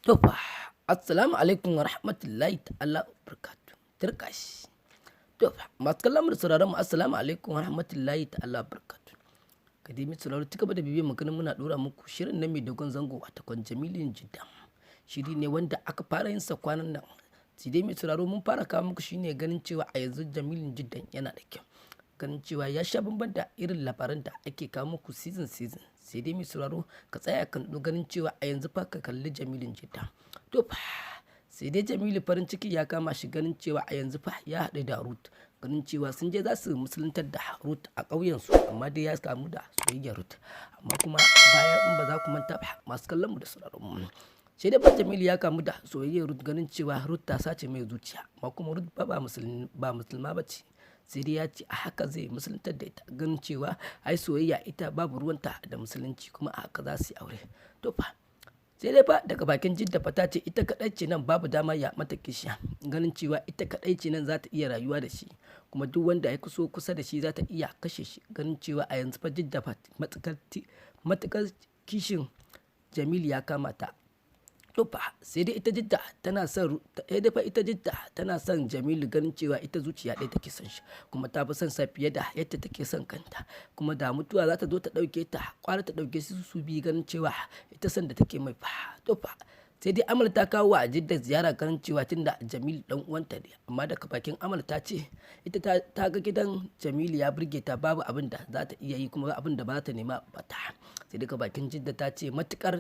To fa, assalamu alaikum wa rahmatullahi ta'ala wa barakatuh. Turkash. To fa, masu kallon mu da sauraron mu assalamu alaikum wa rahmatullahi ta'ala wa barakatuh. Kadimi sauraro ci gaba da bibiyar maganin muna dora muku shirin na mai dogon zango a takwan Jamilin Jidda. Shiri ne wanda aka fara yin sa kwanan nan. Sai dai mai sauraro mun fara kawo muku shine ganin cewa a yanzu Jamilin Jiddan yana da kyau. Ganin cewa ya sha bamban da irin labaran da ake kawo muku season. Sai dai mai sauraro ka tsaya kan ganin cewa a yanzu fa ka kalli Jamilin Jidda. To fa sai dai Jamilu farin ciki ya kama shi ganin cewa a yanzu fa ya haɗu da Ruth. Ganin cewa sun je za su musuluntar da Ruth a ƙauyensu amma dai ya samu da soyayyar Ruth. Amma kuma bayan in ba za ku manta ba masu kallon mu da sauraron mu. Sai dai Jamilu ya kamu da soyayyar Ruth ganin cewa Ruth ta sace mai zuciya amma kuma Ruth ba musulma ba ce. Sai dai ya ce a haka zai musuluntar da ita ganin cewa ai soyayya ita babu ruwanta da musulunci kuma a haka za su yi aure. To fa sai dai fa daga bakin Jidda fa ta ce ita kadai ce nan babu dama ya mata kishiya ganin cewa ita kadai ce nan za ta iya rayuwa da shi kuma duk wanda ya kusa da shi za ta iya kashe shi ganin cewa a yanzu fa Jidda fa matukar kishin Jamilu ya kama ta. To fa sai dai ita Jidda tana son Jamilu ganin cewa ita zuciya ɗaya take son shi kuma ta fi son sa fiye da yadda take son kanta kuma da mutuwa za ta zo ta ɗauke ta kwara ta ɗauke su biyu ganin cewa ita son da take mai fa. To fa sai dai Amal ta kawo wa Jidda ziyara ganin cewa tunda Jamilu dan uwanta ne amma daga bakin Amal ta ce ita ta ga gidan Jamilu ya burge ta babu abin da za ta iya yi kuma abin da ba ta nema ba ta. Sai daga bakin Jidda ta ce matukar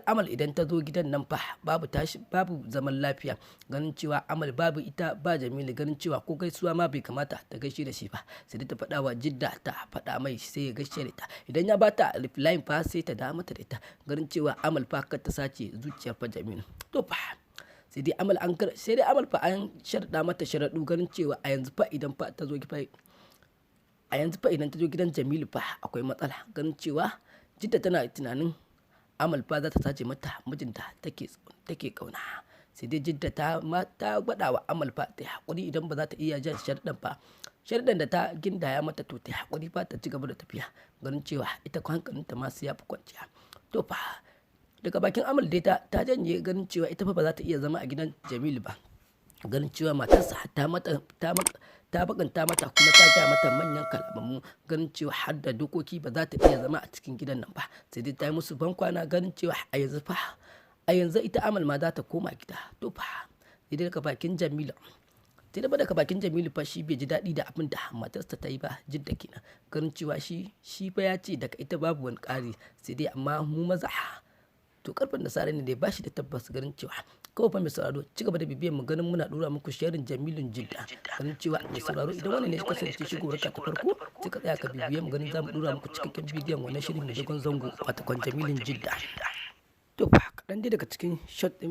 Amal idan ta zo gidan nan fa babu zaman lafiya ganin cewa Amal babu ita ba Jamilu ganin cewa ko gaisuwa ma bai kamata ta gaishe da shi ba sai ta faɗa wa Jidda ta faɗa mai sai ya gaishe da ita idan ya bata reply fa sai ta da mata da ita ganin cewa Amal fa kar ta sace zuciyar fa Jamilu. To fa sai dai Amal fa an sharɗa mata sharaɗu ganin cewa a yanzu fa idan ta zo gidan Jamilu fa akwai matsala ganin cewa Jidda tana tunanin Amal fa za ta sace mata mijinta take kauna. Sai dai Jidda ta gwada wa Amal fa ta haƙuri idan ba za ta iya jan sharɗan da ta gindaya mata to ta haƙuri fa ta ci gaba da tafiya ganin cewa ita hankalinta ma sai ya fi kwanciya. To fa daga bakin Amal dai ta janye ganin cewa ita fa ba za ta iya zama a gidan Jamilu ba ganin cewa matarsa ta bakanta mata kuma ta gaya mata manyan kalamu ganin cewa har da dokoki ba za ta iya zama a cikin gidan nan ba sai dai ta yi musu bankwana ganin cewa a yanzu ita Amal ma za ta koma gida. To fa sai dai daga bakin Jamilu fa shi bai ji daɗi da abin da matarsa ta yi ba Jidda kenan ganin cewa shi fa ya ce daga ita babu wani ƙari sai dai amma mu maza to karfin da sare ne da ba shi da tabbas ganin cewa kawai fa mai sauraro ci gaba da bibiyar mu ganin muna dora muku sharing Jamilin Jidda ganin cewa mai sauraro idan wannan ne ya kasance shigowar ka ta farko sai ka tsaya ka bibiyar mu ganin zamu dora muku cikakken bidiyon wannan shirin mai dogon zango a takwan Jamilin Jidda. To fa kaɗan dai daga cikin shot